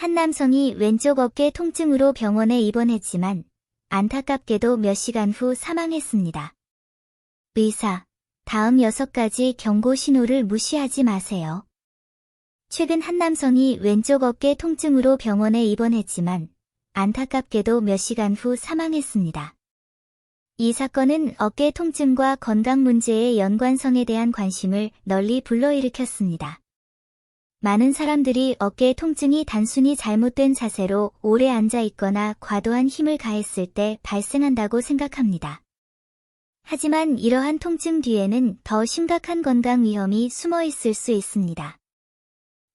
한 남성이 왼쪽 어깨 통증으로 병원에 입원했지만 안타깝게도 몇 시간 후 사망했습니다. 의사, 다음 6가지 경고 신호를 무시하지 마세요. 최근 한 남성이 왼쪽 어깨 통증으로 병원에 입원했지만 안타깝게도 몇 시간 후 사망했습니다. 이 사건은 어깨 통증과 건강 문제의 연관성에 대한 관심을 널리 불러일으켰습니다. 많은 사람들이 어깨 통증이 단순히 잘못된 자세로 오래 앉아 있거나 과도한 힘을 가했을 때 발생한다고 생각합니다. 하지만 이러한 통증 뒤에는 더 심각한 건강 위험이 숨어 있을 수 있습니다.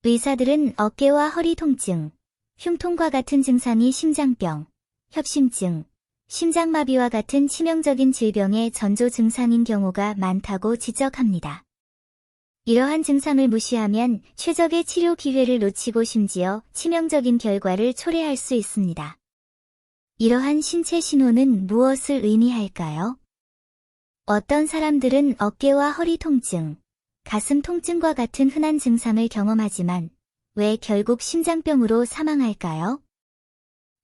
의사들은 어깨와 허리 통증, 흉통과 같은 증상이 심장병, 협심증, 심장마비와 같은 치명적인 질병의 전조 증상인 경우가 많다고 지적합니다. 이러한 증상을 무시하면 최적의 치료 기회를 놓치고 심지어 치명적인 결과를 초래할 수 있습니다. 이러한 신체 신호는 무엇을 의미할까요? 어떤 사람들은 어깨와 허리 통증, 가슴 통증과 같은 흔한 증상을 경험하지만 왜 결국 심장병으로 사망할까요?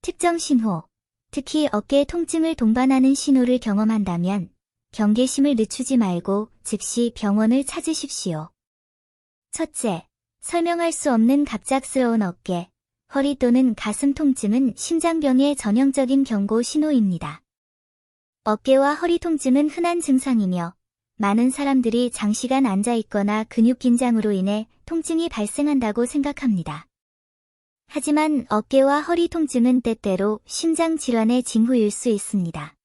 특정 신호, 특히 어깨 통증을 동반하는 신호를 경험한다면 경계심을 늦추지 말고 즉시 병원을 찾으십시오. 첫째, 설명할 수 없는 갑작스러운 어깨, 허리 또는 가슴 통증은 심장병의 전형적인 경고 신호입니다. 어깨와 허리 통증은 흔한 증상이며 많은 사람들이 장시간 앉아 있거나 근육 긴장으로 인해 통증이 발생한다고 생각합니다. 하지만 어깨와 허리 통증은 때때로 심장 질환의 징후일 수 있습니다.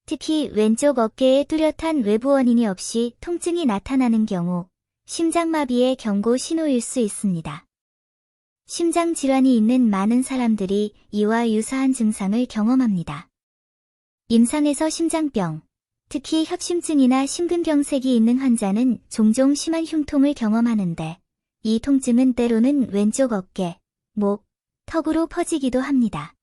특히 왼쪽 어깨에 뚜렷한 외부 원인이 없이 통증이 나타나는 경우 심장마비의 경고 신호일 수 있습니다. 심장 질환이 있는 많은 사람들이 이와 유사한 증상을 경험합니다. 임상에서 심장병, 특히 협심증이나 심근경색이 있는 환자는 종종 심한 흉통을 경험하는데 이 통증은 때로는 왼쪽 어깨, 목, 턱으로 퍼지기도 합니다.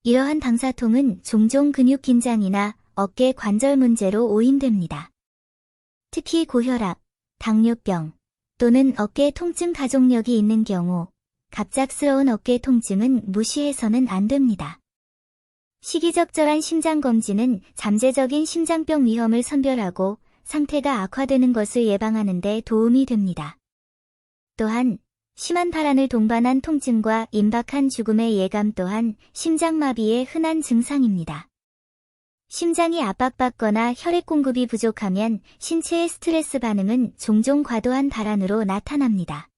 이러한 방사통은 종종 근육 긴장이나 어깨 관절 문제로 오인됩니다. 특히 고혈압, 당뇨병 또는 어깨 통증 가족력이 있는 경우 갑작스러운 어깨 통증은 무시해서는 안 됩니다. 시기적절한 심장검진은 잠재적인 심장병 위험을 선별하고 상태가 악화되는 것을 예방하는 데 도움이 됩니다. 또한 심한 발한을 동반한 통증과 임박한 죽음의 예감 또한 심장마비의 흔한 증상입니다. 심장이 압박받거나 혈액 공급이 부족하면 신체의 스트레스 반응은 종종 과도한 발한으로 나타납니다.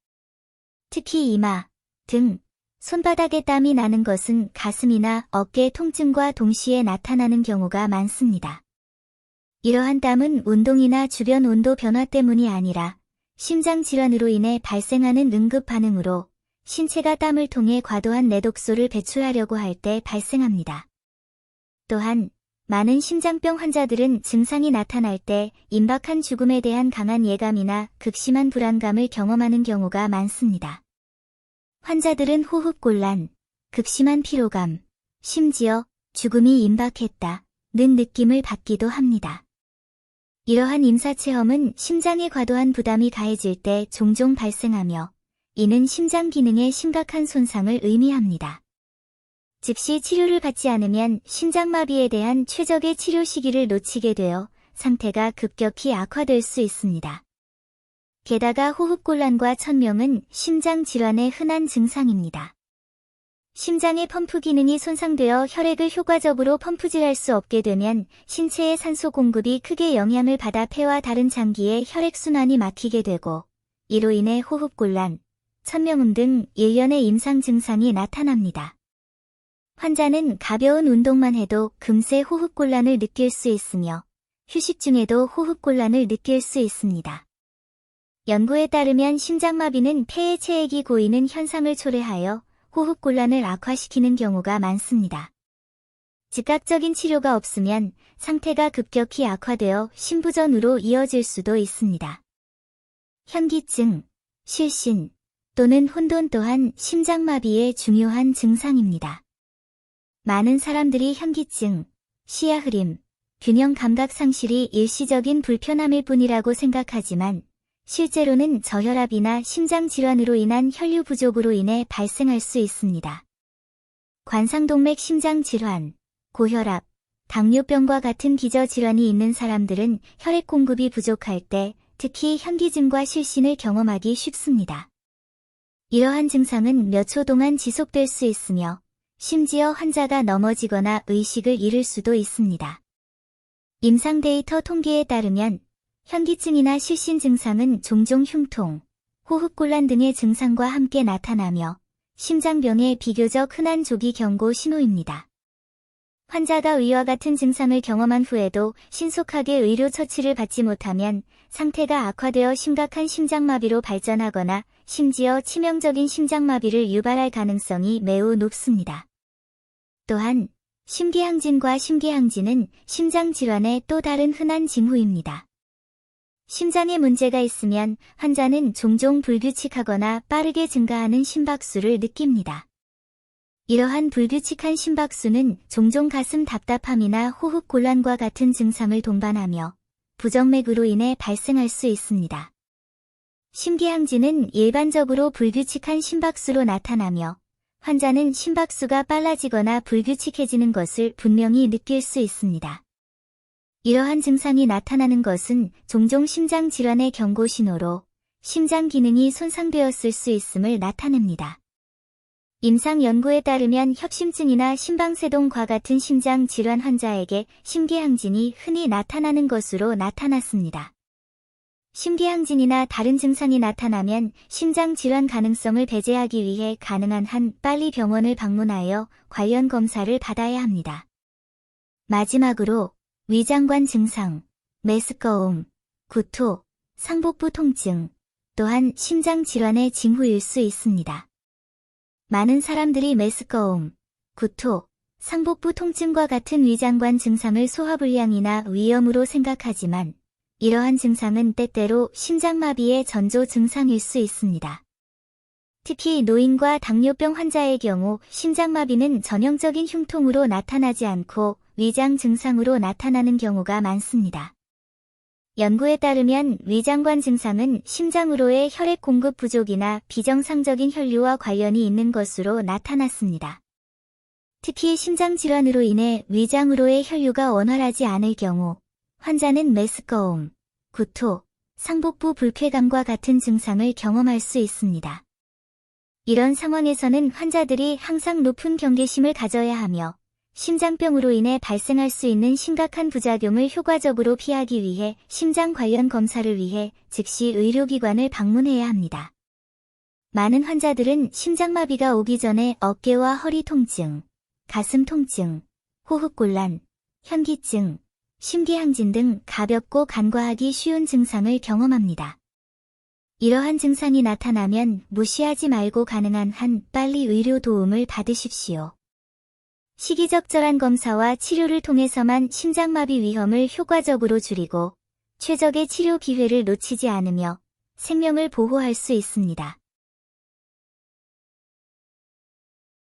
특히 이마, 등, 손바닥에 땀이 나는 것은 가슴이나 어깨 통증과 동시에 나타나는 경우가 많습니다. 이러한 땀은 운동이나 주변 온도 변화 때문이 아니라 심장 질환으로 인해 발생하는 응급 반응으로 신체가 땀을 통해 과도한 내독소를 배출하려고 할 때 발생합니다. 또한 많은 심장병 환자들은 증상이 나타날 때 임박한 죽음에 대한 강한 예감이나 극심한 불안감을 경험하는 경우가 많습니다. 환자들은 호흡곤란, 극심한 피로감, 심지어 죽음이 임박했다는 느낌을 받기도 합니다. 이러한 임사체험은 심장에 과도한 부담이 가해질 때 종종 발생하며 이는 심장 기능에 심각한 손상을 의미합니다. 즉시 치료를 받지 않으면 심장마비에 대한 최적의 치료 시기를 놓치게 되어 상태가 급격히 악화될 수 있습니다. 게다가 호흡곤란과 천명은 심장 질환의 흔한 증상입니다. 심장의 펌프 기능이 손상되어 혈액을 효과적으로 펌프질할 수 없게 되면 신체의 산소 공급이 크게 영향을 받아 폐와 다른 장기의 혈액순환이 막히게 되고 이로 인해 호흡곤란, 천명음 등 일련의 임상 증상이 나타납니다. 환자는 가벼운 운동만 해도 금세 호흡곤란을 느낄 수 있으며 휴식 중에도 호흡곤란을 느낄 수 있습니다. 연구에 따르면 심장마비는 폐의 체액이 고이는 현상을 초래하여 호흡곤란을 악화시키는 경우가 많습니다. 즉각적인 치료가 없으면 상태가 급격히 악화되어 심부전으로 이어질 수도 있습니다. 현기증, 실신 또는 혼돈 또한 심장마비의 중요한 증상입니다. 많은 사람들이 현기증, 시야 흐림, 균형 감각 상실이 일시적인 불편함일 뿐이라고 생각하지만 실제로는 저혈압이나 심장질환으로 인한 혈류 부족으로 인해 발생할 수 있습니다. 관상동맥 심장질환, 고혈압, 당뇨병과 같은 기저질환이 있는 사람들은 혈액 공급이 부족할 때 특히 현기증과 실신을 경험하기 쉽습니다. 이러한 증상은 몇 초 동안 지속될 수 있으며 심지어 환자가 넘어지거나 의식을 잃을 수도 있습니다. 임상 데이터 통계에 따르면 현기증이나 실신 증상은 종종 흉통, 호흡곤란 등의 증상과 함께 나타나며 심장병의 비교적 흔한 조기 경고 신호입니다. 환자가 위와 같은 증상을 경험한 후에도 신속하게 의료 처치를 받지 못하면 상태가 악화되어 심각한 심장마비로 발전하거나 심지어 치명적인 심장마비를 유발할 가능성이 매우 높습니다. 또한 심기항진과 심기항진은 심장질환의 또 다른 흔한 징후입니다. 심장에 문제가 있으면 환자는 종종 불규칙하거나 빠르게 증가하는 심박수를 느낍니다. 이러한 불규칙한 심박수는 종종 가슴 답답함이나 호흡 곤란과 같은 증상을 동반하며 부정맥으로 인해 발생할 수 있습니다. 심기항진은 일반적으로 불규칙한 심박수로 나타나며 환자는 심박수가 빨라지거나 불규칙해지는 것을 분명히 느낄 수 있습니다. 이러한 증상이 나타나는 것은 종종 심장질환의 경고 신호로 심장 기능이 손상되었을 수 있음을 나타냅니다. 임상 연구에 따르면 협심증이나 심방세동과 같은 심장 질환 환자에게 심기항진이 흔히 나타나는 것으로 나타났습니다. 심기항진이나 다른 증상이 나타나면 심장 질환 가능성을 배제하기 위해 가능한 한 빨리 병원을 방문하여 관련 검사를 받아야 합니다. 마지막으로 위장관 증상, 메스꺼움, 구토, 상복부 통증 또한 심장 질환의 징후일 수 있습니다. 많은 사람들이 메스꺼움, 구토, 상복부 통증과 같은 위장관 증상을 소화불량이나 위염으로 생각하지만 이러한 증상은 때때로 심장마비의 전조 증상일 수 있습니다. 특히 노인과 당뇨병 환자의 경우 심장마비는 전형적인 흉통으로 나타나지 않고 위장 증상으로 나타나는 경우가 많습니다. 연구에 따르면 위장관 증상은 심장으로의 혈액 공급 부족이나 비정상적인 혈류와 관련이 있는 것으로 나타났습니다. 특히 심장질환으로 인해 위장으로의 혈류가 원활하지 않을 경우 환자는 메스꺼움, 구토, 상복부 불쾌감과 같은 증상을 경험할 수 있습니다. 이런 상황에서는 환자들이 항상 높은 경계심을 가져야 하며 심장병으로 인해 발생할 수 있는 심각한 부작용을 효과적으로 피하기 위해 심장 관련 검사를 위해 즉시 의료기관을 방문해야 합니다. 많은 환자들은 심장마비가 오기 전에 어깨와 허리 통증, 가슴 통증, 호흡곤란, 현기증, 심기항진 등 가볍고 간과하기 쉬운 증상을 경험합니다. 이러한 증상이 나타나면 무시하지 말고 가능한 한 빨리 의료 도움을 받으십시오. 시기적절한 검사와 치료를 통해서만 심장마비 위험을 효과적으로 줄이고 최적의 치료 기회를 놓치지 않으며 생명을 보호할 수 있습니다.